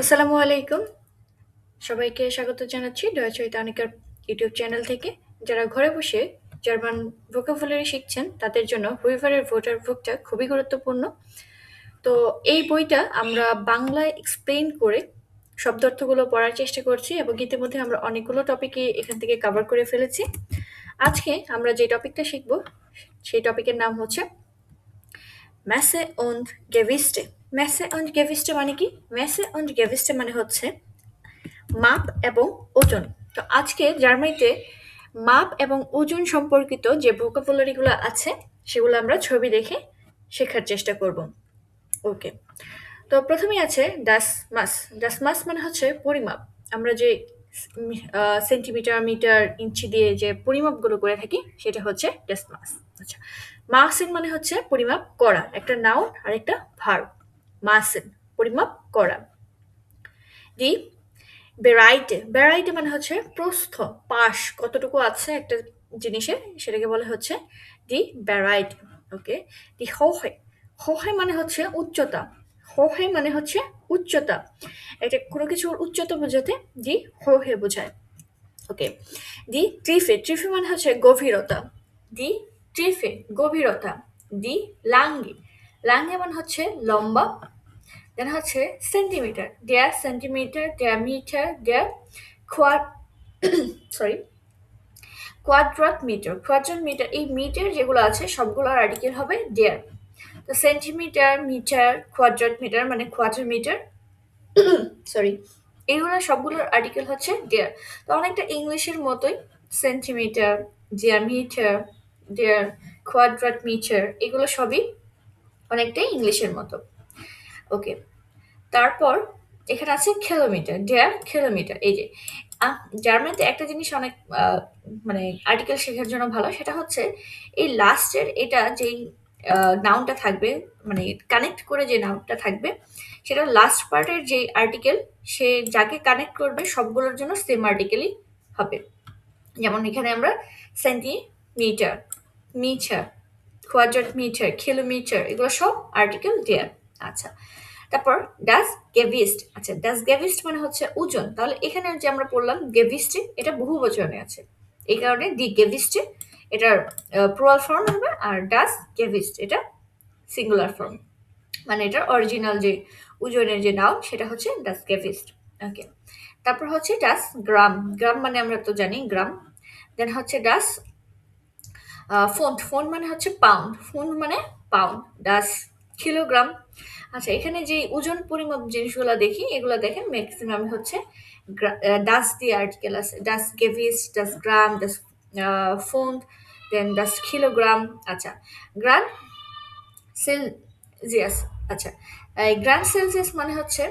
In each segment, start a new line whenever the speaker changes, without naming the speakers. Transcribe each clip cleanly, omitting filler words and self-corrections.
আসসালামু আলাইকুম। সবাইকে স্বাগত জানাচ্ছি ডয়েচে অনিকার ইউটিউব চ্যানেল থেকে। যারা ঘরে বসে জার্মান ভোকাবুলারি শিখছেন তাদের জন্য হুইভারের ভোটার বুকটা খুবই গুরুত্বপূর্ণ। তো এই বইটা আমরা বাংলায় এক্সপ্লেইন করে শব্দার্থগুলো পড়ার চেষ্টা করছি এবং ইতিমধ্যে আমরা অনেকগুলো টপিকই এখান থেকে কভার করে ফেলেছি। আজকে আমরা যে টপিকটা শিখব সেই টপিকের নাম হচ্ছে ম্যাসে und গেভিস্টে। ম্যাসে und গেভিস্টে মানে কি? ম্যাসে und গেভিস্টে মানে হচ্ছে মাপ এবং ওজন। তো আজকে জার্মানিতে মাপ এবং ওজন সম্পর্কিত যে ভোকাবুলারিগুলো আছে সেগুলো আমরা ছবি দেখে শেখার চেষ্টা করব। ওকে, তো প্রথমেই আছে ডাস মাস। ডাস মাস মানে হচ্ছে পরিমাপ। আমরা যে সেন্টিমিটার, মিটার, ইঞ্চি দিয়ে যে পরিমাপগুলো করে থাকি সেটা হচ্ছে ডাস মাস। আচ্ছা, মাসেন মানে হচ্ছে পরিমাপ করা, একটা নাউন আর একটা ভার্ব। মাসেন পরিমাপ করা। দি বেরাইটে, বেরাইটে মানে হচ্ছে প্রস্থ, পাশ কতটুকু আছে একটা জিনিসের, সেটাকে বলে হচ্ছে দি বেরাইট। ওকে, দি হোহে, হোহে মানে হচ্ছে উচ্চতা। হোহে মানে হচ্ছে উচ্চতা, একটা কোনো কিছুর উচ্চতা বোঝাতে দি হোহে বোঝায়। ওকে, দি ট্রিফে, ট্রিফে মানে হচ্ছে গভীরতা। দি ট্রিফে গভীরতা। দি লাঙ্গে, লাঙ্গে মানে হচ্ছে লম্বা। দেন হচ্ছে সেন্টিমিটার, দেয়ার সেন্টিমিটার, দেয়ার মিটার, দেয়ার কোয়াড সরি কোয়াড্রাট মিটার। কোয়াড্রাট মিটার, এই মিটার যেগুলো আছে সবগুলোর আর্টিকেল হবে দেয়ার। তো সেন্টিমিটার, মিটার, কোয়াড্রাট মিটার মানে কোয়ার্টার মিটার, সরি, এইগুলো সবগুলোর আর্টিকেল হচ্ছে দেয়ার। তো অনেকটা ইংলিশের মতোই, সেন্টিমিটার, দেয়ার মিটার, দেয়ার কোয়াড্রাট মিটার, এগুলো সবই অনেকটাই ইংলিশের মতো। ওকে, তারপর এখানে আছে কিলোমিটার, ডেয়ার কিলোমিটার। এই যে জার্মানিতে একটা জিনিস অনেক মানে আর্টিকেল শেখার জন্য ভালো, সেটা হচ্ছে এই লাস্টের এটা যেই নাউনটা থাকবে, মানে কানেক্ট করে যে নাউনটা থাকবে, সেটা লাস্ট পার্টের যে আর্টিকেল, সে যাকে কানেক্ট করবে সবগুলোর জন্য সেম আর্টিকেলই হবে। যেমন এখানে আমরা সেন্টিমিটার, মিটার, কোয়াড্রাট মিটার, কিলোমিটার, এগুলো সব আর্টিকেল দেয়ার। আচ্ছা, তারপর ডাস গেভিস্ট। আচ্ছা, ডাস গেভিস্ট মানে হচ্ছে ওজন। তাহলে এখানে যে আমরা পড়লাম গেভিস্টে, এটা বহু বচনে আছে, এই কারণে দি গেভিস্টে এটার প্লুরাল ফর্ম হবে, আর ডাস গেভিস্ট এটা সিঙ্গুলার ফর্ম, মানে এটার অরিজিনাল যে ওজনের যে নাম সেটা হচ্ছে ডাস গেভিস্ট। ওকে, তারপর হচ্ছে ডাস গ্রাম। গ্রাম মানে আমরা তো জানি গ্রাম। দেন হচ্ছে ডাস ফোন্ট। ফোন্ট মানে হচ্ছে পাউন্ড। ফোন্ট মানে পাউন্ড। ডাস কিলোগ্রাম। আচ্ছা, এখানে যে ওজন পরিমাপ জিনিসগুলো দেখি, এগুলো দেখেন ম্যাক্সিমাম হচ্ছে ডাস দিয়ে আর্টিকেল আছে। ডাস গেভিস, ডাস গ্রাম, ডাস ফোন্ট, দেন ডাস কিলোগ্রাম। আচ্ছা, গ্রাম সেলসিয়াস। আচ্ছা, গ্রাম সেলসিয়াস মানে হচ্ছে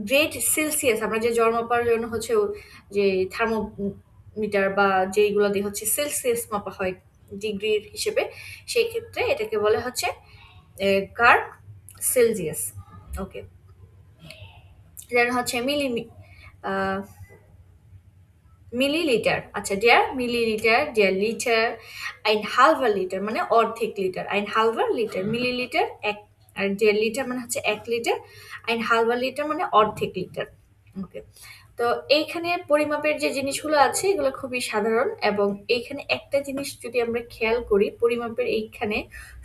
গ্রেড সেলসিয়াস। আমরা যে জল মাপার জন্য হচ্ছে যে থার্মোমিটার বা যেইগুলো দিয়ে হচ্ছে সেলসিয়াস মাপা হয় ডিগ্রির হিসেবে, সেই ক্ষেত্রে এটাকে বলে হচ্ছে গার সেলসিয়াস। ওকে, দেন হচ্ছে মিলিলিটার। আচ্ছা, ডিয়ার মিলিলিটার, ডিয়ার লিটার, আইন হালভার লিটার মানে অর্ধেক লিটার, আইন হালভার লিটার। মিলিলিটার এক, আর ডিয়ার লিটার মানে হচ্ছে 1 লিটার, আইন হালভার লিটার মানে অর্ধেক লিটার। ওকে, তো এইখানে পরিমাপের যে জিনিসগুলো আছে এগুলো খুবই সাধারণ, এবং এইখানে একটা জিনিস যদি আমরা খেয়াল করি, পরিমাপের এইখানে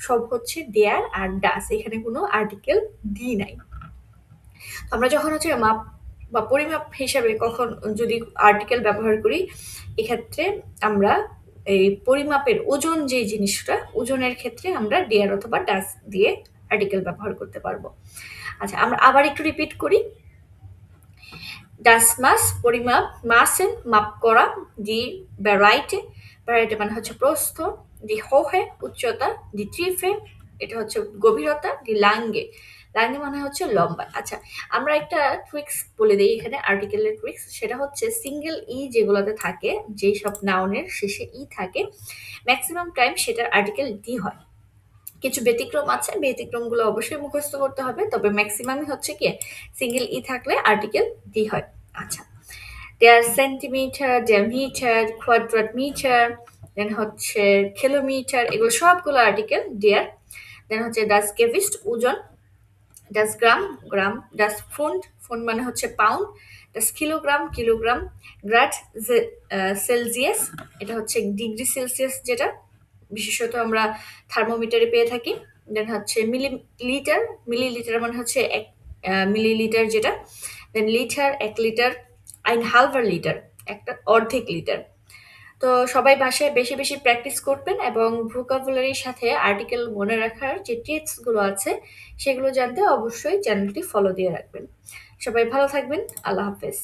সব হচ্ছে দেয়ার আর ডাস, এখানে কোনো আর্টিকেল ডি নাই। আমরা যখন হচ্ছে মাপ বা পরিমাপ হিসাবে কখন যদি আর্টিকেল ব্যবহার করি, এক্ষেত্রে আমরা এই পরিমাপের ওজন যে জিনিসটা, ওজনের ক্ষেত্রে আমরা ডেয়ার অথবা ডাস দিয়ে আর্টিকেল ব্যবহার করতে পারবো। আচ্ছা, আমরা আবার একটু রিপিট করি। ডাস মাস পরিমাপ, মাসেন মাপ করা, দি ব্যারাইটে, ব্যারাইটে মানে হচ্ছে প্রস্থ, দি হোহে উচ্চতা, দি ট্রিফে এটা হচ্ছে গভীরতা, দি লাঙ্গে, লাঙ্গে মানে হচ্ছে লম্বা। আচ্ছা, আমরা একটা ট্রিক্স বলে দিই এখানে, আর্টিকেলের ট্রিক্স, সেটা হচ্ছে সিঙ্গেল ই যেগুলোতে থাকে, যেই সব নাউনের শেষে ই থাকে, ম্যাক্সিমাম টাইম সেটার আর্টিকেল ডি হয়। কিছু ব্যতিক্রম আছে, ব্যতিক্রমগুলো অবশ্যই মুখস্থ করতে হবে, তবে ম্যাক্সিমামই হচ্ছে কি সিঙ্গেল ই থাকলে আর্টিকেল ডি হয়। আচ্ছা, দেয়ার সেন্টিমিটার, দেয়ার মিটার, কোয়াড্রাট মিটার, দেন হচ্ছে কিলোমিটার, এগুলো সবগুলো আর্টিকেল দেয়ার। দেন হচ্ছে ডাস গেভিস্ট ওজন, ডাস গ্রাম, গ্রাম, ডাস ফুন্ড, ফুন্ড মানে হচ্ছে পাউন্ড, ডাস কিলোগ্রাম, কিলোগ্রাম, গ্রাড সেলসিয়াস, এটা হচ্ছে ডিগ্রি সেলসিয়াস যেটা বিশেষত আমরা থার্মোমিটারে পেয়ে থাকি। দেন হচ্ছে মিলিলিটার, মিলিলিটার মানে হচ্ছে এক মিলিলিটার যেটা। দেন লিটার, এক লিটার, আইন হালভার লিটার, একটা অর্ধেক লিটার। তো সবাই বাসায় বেশি বেশি প্র্যাকটিস করবেন এবং ভোকাবুলারির সাথে আর্টিকেল মনে রাখার যে টিপস গুলো আছে সেগুলো জানতে অবশ্যই চ্যানেলটি ফলো দিয়ে রাখবেন। সবাই ভালো থাকবেন। আল্লাহ হাফেজ।